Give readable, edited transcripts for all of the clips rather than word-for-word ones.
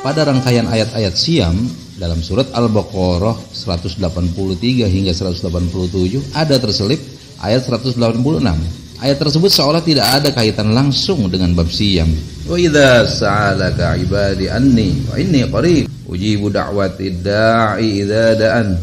pada rangkaian ayat-ayat Siyam dalam surat Al-Baqarah 183 hingga 187 ada terselip ayat 186. Ayat tersebut seolah tidak ada kaitan langsung dengan bab Siyam. Wa idza sa'alaka 'ibadi anni wa inni qarib ujibu da'watid da'i idza da'an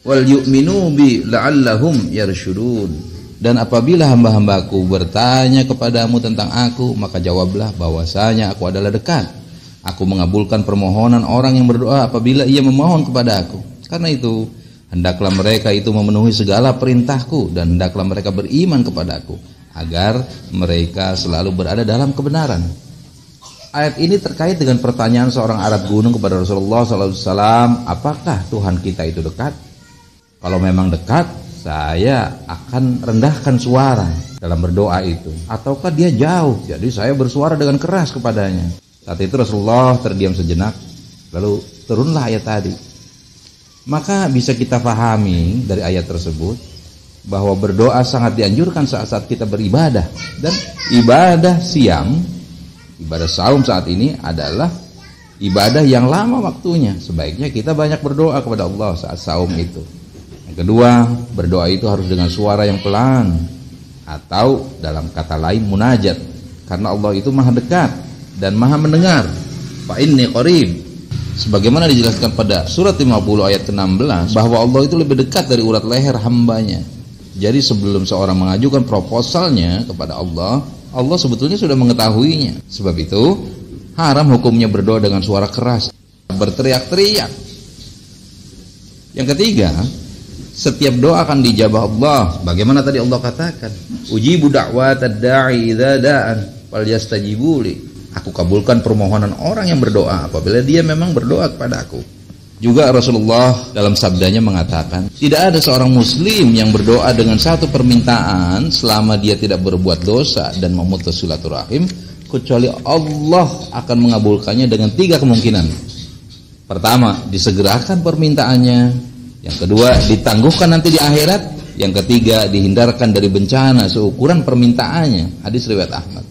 wal yu'minu bi la'allahum yarshudun. Dan apabila hamba-hambaku bertanya kepadamu tentang aku, maka jawablah bahwasanya aku adalah dekat. Aku mengabulkan permohonan orang yang berdoa apabila ia memohon kepada aku. Karena itu, hendaklah mereka itu memenuhi segala perintahku dan hendaklah mereka beriman kepadaku agar mereka selalu berada dalam kebenaran. Ayat ini terkait dengan pertanyaan seorang Arab gunung kepada Rasulullah SAW, apakah Tuhan kita itu dekat? Kalau memang dekat, saya akan rendahkan suara dalam berdoa itu. Ataukah dia jauh, jadi saya bersuara dengan keras kepadanya. Saat itu Rasulullah terdiam sejenak, lalu turunlah ayat tadi. Maka bisa kita pahami dari ayat tersebut bahwa berdoa sangat dianjurkan saat-saat kita beribadah. Dan ibadah Siyam, ibadah saum saat ini adalah ibadah yang lama waktunya. Sebaiknya kita banyak berdoa kepada Allah saat saum itu. Yang kedua, berdoa itu harus dengan suara yang pelan atau dalam kata lain munajat, karena Allah itu maha dekat dan maha mendengar. Fa inni qarib, sebagaimana dijelaskan pada surat 50 ayat ke-16 bahwa Allah itu lebih dekat dari urat leher hambanya. Jadi sebelum seorang mengajukan proposalnya kepada Allah, Allah sebetulnya sudah mengetahuinya. Sebab itu haram hukumnya berdoa dengan suara keras, berteriak-teriak. Yang ketiga, setiap doa akan dijabah Allah. Bagaimana tadi Allah katakan, ujibu da'watad da'i idza da'an wal yastajibu li. Aku kabulkan permohonan orang yang berdoa apabila dia memang berdoa kepada aku. Juga Rasulullah dalam sabdanya mengatakan, tidak ada seorang muslim yang berdoa dengan satu permintaan selama dia tidak berbuat dosa dan memutus silaturahim, kecuali Allah akan mengabulkannya dengan 3 kemungkinan. Pertama, disegerakan permintaannya. Yang kedua, ditangguhkan nanti di akhirat. Yang ketiga, dihindarkan dari bencana seukuran permintaannya. Hadis riwayat Ahmad.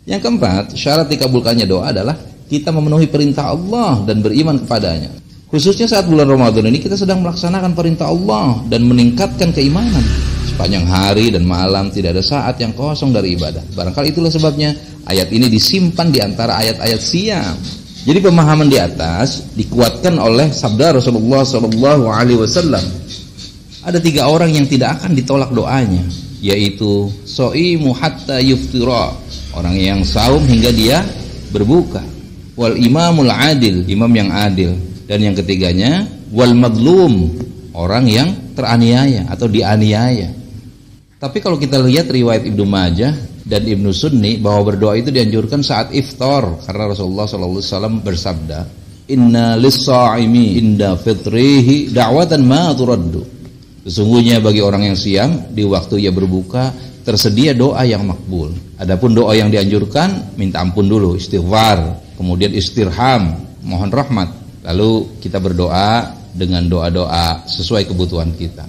Yang keempat, syarat dikabulkannya doa adalah kita memenuhi perintah Allah dan beriman kepadanya. Khususnya saat bulan Ramadan ini kita sedang melaksanakan perintah Allah dan meningkatkan keimanan. Sepanjang hari dan malam tidak ada saat yang kosong dari ibadah. Barangkali itulah sebabnya ayat ini disimpan di antara ayat-ayat Siyam. Jadi pemahaman di atas dikuatkan oleh sabda Rasulullah SAW. Ada 3 orang yang tidak akan ditolak doanya, yaitu so'imu hatta yuftira, orang yang saum hingga dia berbuka. Wal imamul adil, imam yang adil. Dan yang ketiganya wal madlum, orang yang teraniaya atau dianiaya. Tapi kalau kita lihat riwayat Ibnu Majah dan Ibnu Sunni bahwa berdoa itu dianjurkan saat iftar, karena Rasulullah SAW bersabda, inna lis-sha'imi inda fitrihi da'watan ma turaddu. Sesungguhnya bagi orang yang siam di waktu ia berbuka tersedia doa yang makbul. Adapun doa yang dianjurkan, minta ampun dulu, istighfar, kemudian istirham, mohon rahmat, lalu kita berdoa dengan doa-doa sesuai kebutuhan kita.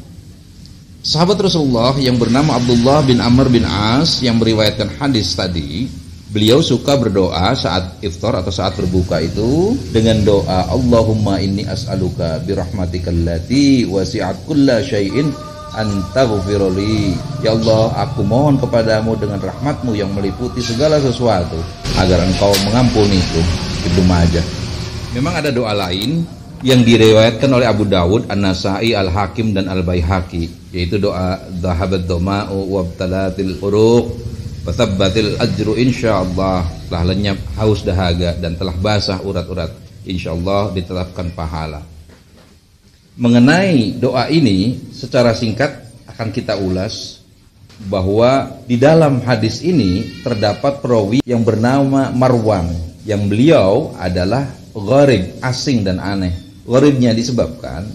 Sahabat Rasulullah yang bernama Abdullah bin Amr bin As yang meriwayatkan hadis tadi, beliau suka berdoa saat iftar atau saat berbuka itu dengan doa Allahumma inni as'aluka birahmatikal lati wasi'at kulla syai'in an taghfirli. Ya Allah, aku mohon kepadamu dengan rahmatmu yang meliputi segala sesuatu agar engkau mengampuniku. Ibnu Majah. Memang ada doa lain yang diriwayatkan oleh Abu Dawud, An-Nasa'i, Al-Hakim dan Al-Baihaqi, yaitu doa dhahabat dhama'u wabtalatil uruq fathabbatil ajru insyaallah, telah lenyap haus dahaga dan telah basah urat-urat, insyaallah ditetapkan pahala. Mengenai doa ini secara singkat akan kita ulas bahwa di dalam hadis ini terdapat perawi yang bernama Marwan, yang beliau adalah gharib, asing dan aneh. Gharibnya disebabkan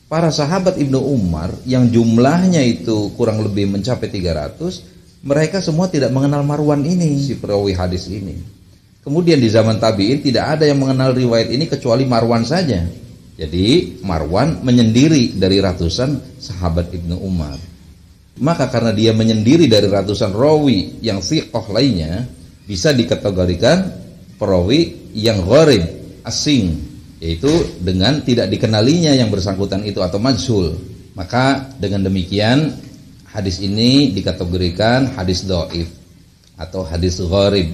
para sahabat Ibnu Umar yang jumlahnya itu kurang lebih mencapai 300, mereka semua tidak mengenal Marwan ini, si perawi hadis ini. Kemudian di zaman tabi'in tidak ada yang mengenal riwayat ini kecuali Marwan saja. Jadi Marwan menyendiri dari ratusan sahabat Ibnu Umar. Maka karena dia menyendiri dari ratusan rawi yang thiqah lainnya, bisa dikategorikan perawi yang gharib asing, yaitu dengan tidak dikenalinya yang bersangkutan itu atau majhul. Maka dengan demikian hadis ini dikategorikan hadis dhaif atau hadis gharib.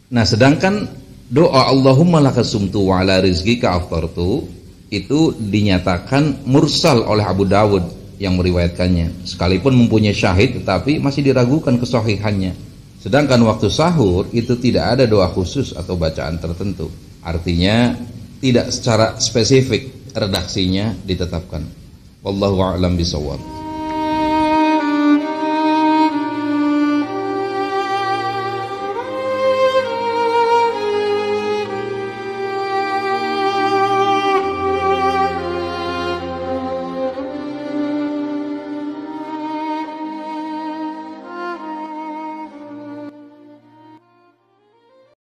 Nah, sedangkan doa Allahumma lakasumtu wa ala rizqika aftartu itu dinyatakan mursal oleh Abu Dawud yang meriwayatkannya. Sekalipun mempunyai syahid tetapi masih diragukan kesahihannya. Sedangkan waktu sahur itu tidak ada doa khusus atau bacaan tertentu. Artinya tidak secara spesifik redaksinya ditetapkan. Wallahu a'lam bishawab.